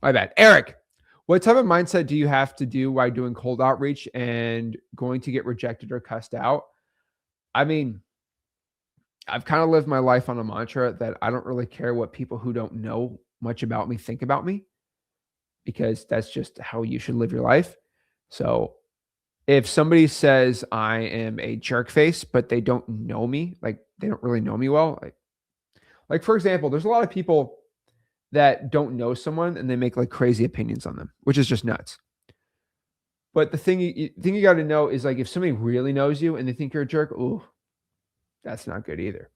My bad. Eric, what type of mindset do you have to do while doing cold outreach and going to get rejected or cussed out? I mean, I've kind of lived my life on a mantra that I don't really care what people who don't know much about me think about me, because that's just how you should live your life. So if somebody says I am a jerk face, but they don't know me, like they don't really know me well, like for example, there's a lot of people that don't know someone and they make like crazy opinions on them, which is just nuts. But the thing you got to know is, like, if somebody really knows you and they think you're a jerk, ooh, that's not good either.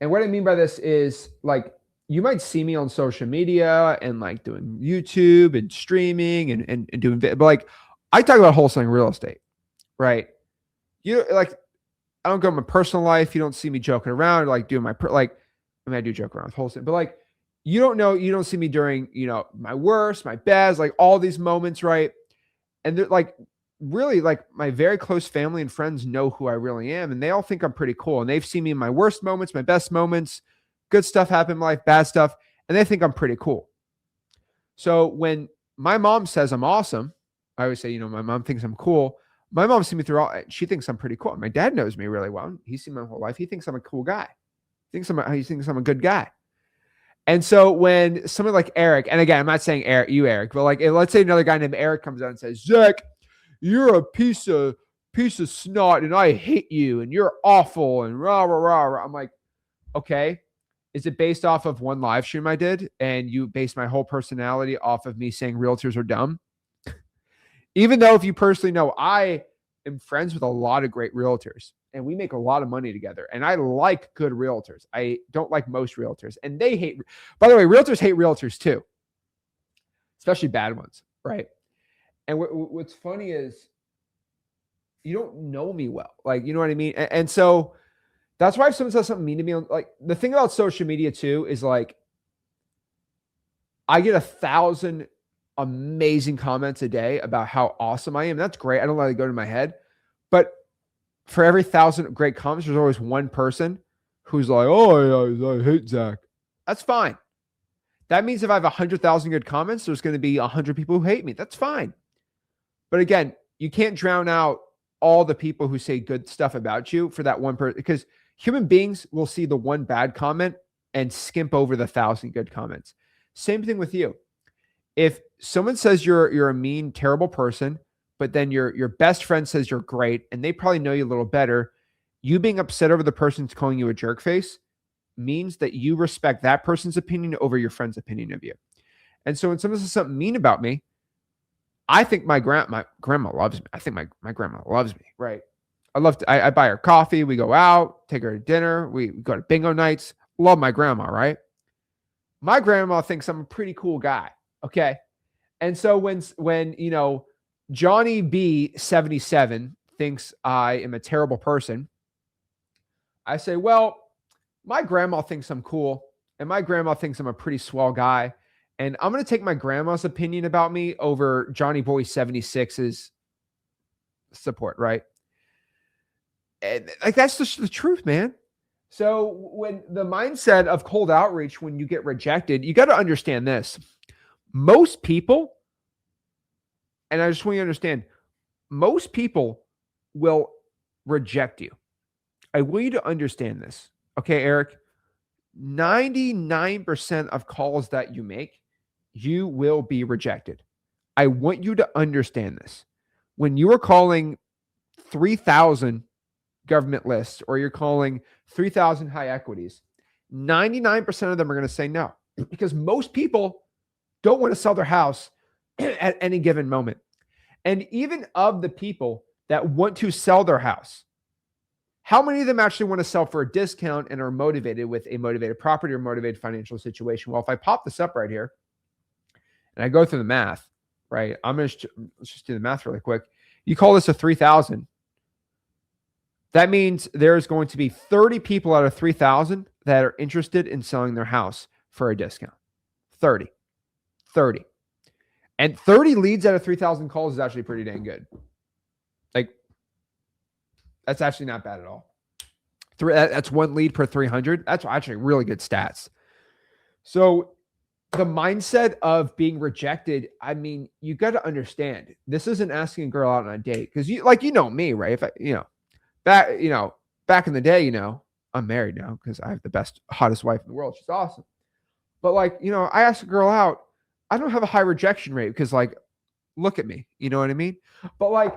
And what I mean by this is, like, you might see me on social media and like doing YouTube and streaming and doing, but like I talk about wholesaling real estate, right? You like, I don't go in my personal life. You don't see me joking around, like doing my, I mean, I do joke around with wholesale, but like, you don't see me during, my worst, my best, like all these moments, right? And they're like, really, like my very close family and friends know who I really am. And they all think I'm pretty cool. And they've seen me in my worst moments, my best moments, good stuff happen in life, bad stuff. And they think I'm pretty cool. So when my mom says I'm awesome, I always say, my mom thinks I'm cool. My mom's seen me through she thinks I'm pretty cool. My dad knows me really well. He's seen my whole life. He thinks I'm a cool guy. He thinks I'm a good guy. And so when someone like Eric, and again, I'm not saying Eric, but like, let's say another guy named Eric comes out and says, Zach, you're a piece of snot and I hate you and you're awful and rah, rah, rah, rah. I'm like, okay, is it based off of one live stream I did and you based my whole personality off of me saying realtors are dumb? Even though, if you personally know, I am friends with a lot of great realtors and we make a lot of money together. And I like good realtors. I don't like most realtors. And they hate, by the way, realtors hate realtors too, especially bad ones, right? And what's funny is you don't know me well. Like, you know what I mean? And so that's why if someone says something mean to me, like the thing about social media too is like, I get 1,000 amazing comments a day about how awesome I am. That's great. I don't let it go to my head. But for every 1,000 great comments, there's always one person who's like, oh, I hate Zach. That's fine. That means if I have 100,000 good comments, there's going to be 100 people who hate me. That's fine. But again, you can't drown out all the people who say good stuff about you for that one person, because human beings will see the one bad comment and skimp over the 1,000 good comments. Same thing with you. If someone says you're a mean, terrible person, but then your best friend says you're great, and they probably know you a little better, you being upset over the person's calling you a jerk face means that you respect that person's opinion over your friend's opinion of you. And so when someone says something mean about me, I think my grandma loves me. I think my grandma loves me, right? I buy her coffee. We go out, take her to dinner. We go to bingo nights. Love my grandma, right? My grandma thinks I'm a pretty cool guy. Okay. And so when Johnny B 77 thinks I am a terrible person, I say, well, my grandma thinks I'm cool and my grandma thinks I'm a pretty swell guy. And I'm going to take my grandma's opinion about me over Johnny Boy 76's support, right? And like, that's just the truth, man. So when the mindset of cold outreach, when you get rejected, you got to understand this. Most people, and I just want you to understand, most people will reject you. I want you to understand this. Okay, Eric, 99% of calls that you make, you will be rejected. I want you to understand this. When you are calling 3,000 government lists or you're calling 3,000 high equities, 99% of them are going to say no, because most people don't want to sell their house at any given moment. And even of the people that want to sell their house, how many of them actually want to sell for a discount and are motivated with a motivated property or motivated financial situation? Well, if I pop this up right here and I go through the math, right? Let's just do the math really quick. You call this a 3,000. That means there's going to be 30 people out of 3,000 that are interested in selling their house for a discount. 30. And 30 leads out of 3,000 calls is actually pretty dang good. Like, that's actually not bad at all. That's one lead per 300. That's actually really good stats. So the mindset of being rejected, I mean, you got to understand, this isn't asking a girl out on a date because you know me, right? If I, back in the day, I'm married now because I have the best, hottest wife in the world. She's awesome. But like, I ask a girl out, I don't have a high rejection rate because like, look at me, you know what I mean? But like,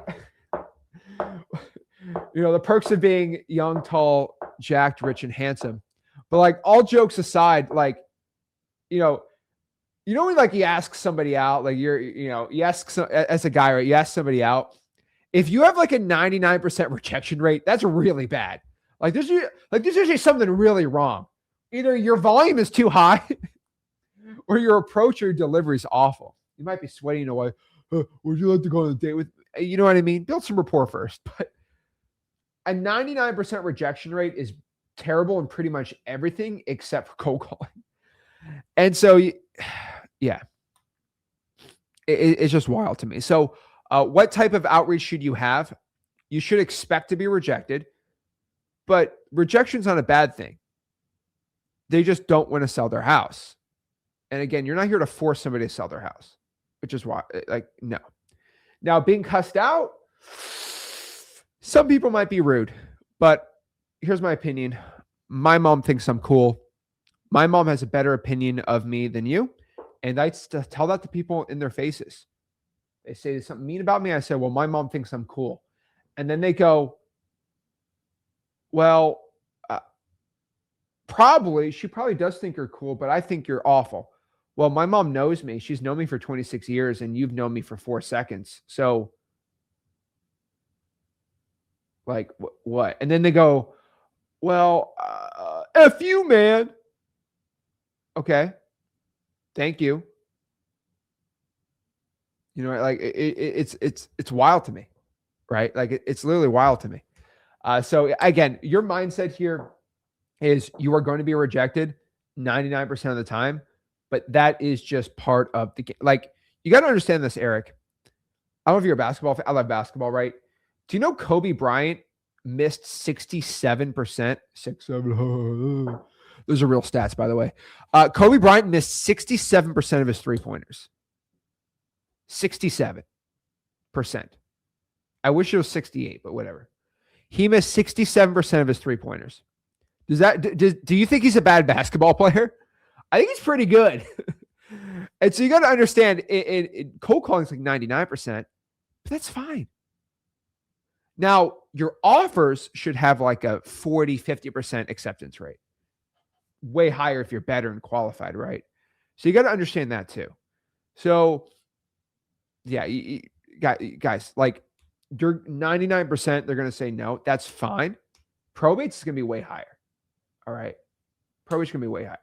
the perks of being young, tall, jacked, rich, and handsome. But like, all jokes aside, like, you know, when like you ask somebody out, like you ask as a guy, right? You ask somebody out. If you have like a 99% rejection rate, that's really bad. Like there's usually something really wrong. Either your volume is too high or your approach or your delivery is awful. You might be sweating away. Would you like to go on a date with? You know what I mean? Build some rapport first. But a 99% rejection rate is terrible in pretty much everything except for cold calling. And so, yeah, it's just wild to me. So, what type of outreach should you have? You should expect to be rejected, but rejection's not a bad thing. They just don't want to sell their house. And again, you're not here to force somebody to sell their house, which is why, like, no. Now, being cussed out, some people might be rude, but here's my opinion. My mom thinks I'm cool. My mom has a better opinion of me than you. And I tell that to people in their faces. They say something mean about me. I say, well, my mom thinks I'm cool. And then they go, well, she probably does think you're cool, but I think you're awful. Well, my mom knows me. She's known me for 26 years and you've known me for 4 seconds. So like what? And then they go, well, F you, man. Okay. Thank you. Like it's wild to me, right? Like it's literally wild to me. So again, your mindset here is you are going to be rejected 99% of the time, but that is just part of the game. Like you got to understand this, Eric. I don't know if you're a basketball fan. I love basketball, right? Do you know Kobe Bryant missed 67%? 6-7. Those are real stats, by the way. Kobe Bryant missed 67% of his three-pointers. 67%. I wish it was 68, but whatever. He missed 67% of his three-pointers. Do you think he's a bad basketball player? I think he's pretty good. And so you got to understand, cold calling is like 99%, but that's fine. Now, your offers should have like a 40, 50% acceptance rate. Way higher if you're better and qualified, right? So you got to understand that too. So, yeah, guys, like you're 99%, they're going to say no. That's fine. Probate's going to be way higher. All right. Probate's going to be way higher.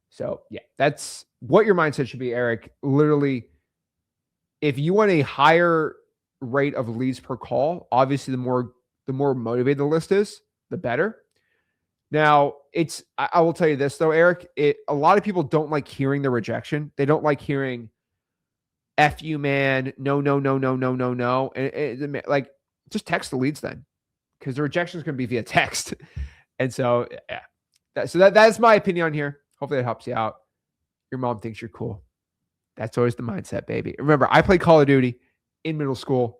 So, yeah, that's what your mindset should be, Eric. Literally, if you want a higher rate of leads per call, obviously the more motivated the list is, the better. Now, I will tell you this though, Eric, a lot of people don't like hearing the rejection. They don't like hearing F you, man. No. And like just text the leads then, because the rejection is going to be via text. And so, yeah, that's my opinion on here. Hopefully that helps you out. Your mom thinks you're cool. That's always the mindset, baby. Remember, I played Call of Duty in middle school.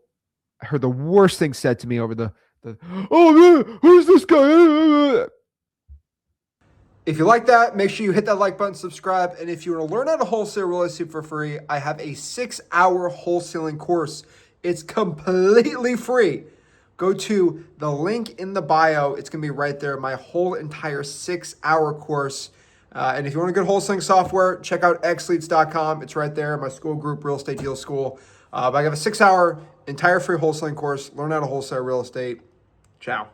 I heard the worst thing said to me over the oh man, who's this guy? If you like that, make sure you hit that like button, subscribe. And if you want to learn how to wholesale real estate for free, I have a 6-hour wholesaling course. It's completely free. Go to the link in the bio. It's going to be right there. My whole entire 6-hour course. And if you want a good wholesaling software, check out xleads.com. It's right there. My school group, Real Estate Deal School. But I have a 6-hour entire free wholesaling course. Learn how to wholesale real estate. Ciao.